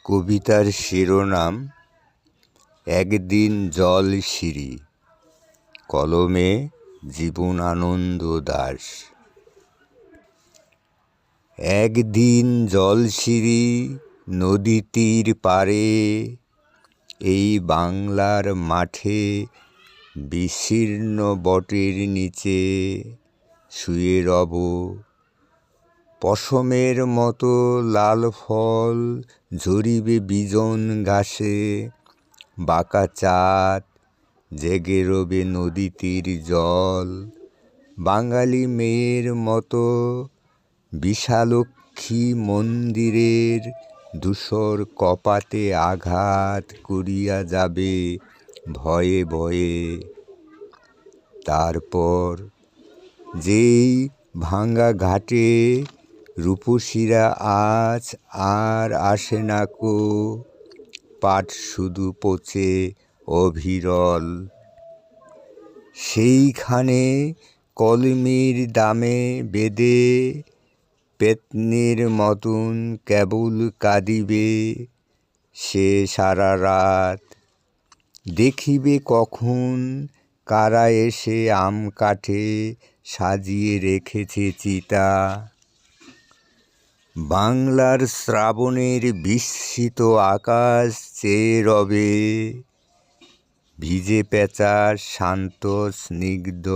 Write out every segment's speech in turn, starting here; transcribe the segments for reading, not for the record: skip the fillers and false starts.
কবিতার শিরোনাম একদিন জলশিরি, কলমে জীবনানন্দ দাশ। একদিন জলশিরি নদী তীর পারে, এই বাংলার মাঠে বিশীর্ণ বটের নিচে শুয়ে রব। পশমের মতো লাল ফল ঝরিবে বিজন ঘাসে, বাঁকা চাঁদ জেগে রবে নদী তীর জল। বাঙালি মেয়ের মতো বিশালক্ষী মন্দিরের ধূসর কপাটে আঘাত করিয়া যাবে ভয়ে ভয়ে। তারপর যেই ভাঙা ঘাটে রূপসীরা আজ আর আসে না কো, পাট শুধু পচে অবিরল। সেইখানে কলমির দামে বেঁধে পেত্নীর মতন কেবল কাঁদিবে সে সারা রাত। দেখিবে কখন কারা এসে আম কাঠে সাজিয়ে রেখেছে চিতা। বাংলার শ্রাবণের বিস্মিত আকাশ চেয়ে রবে, ভিজে পেঁচার শান্ত স্নিগ্ধ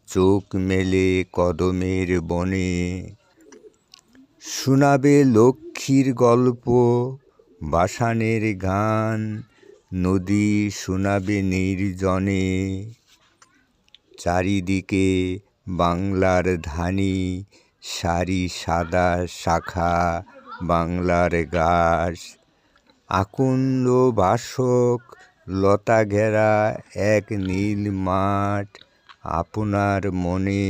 চোখ মেলে কদমের বনে। শোনাবে লক্ষ্মীর গল্প, বাসানের গান, নদী শোনাবে নির্জনে। চারিদিকে বাংলার ধানি সারি সাদা শাখা, বাংলার ঘাস আকন্দ বাসক লতা ঘেরা এক নীল মাঠ। আপনার মনে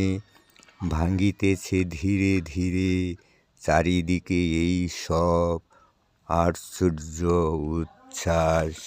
ভাঙিতেছে ধীরে ধীরে চারিদিকে এই সব আশ্চর্য উচ্ছ্বাস।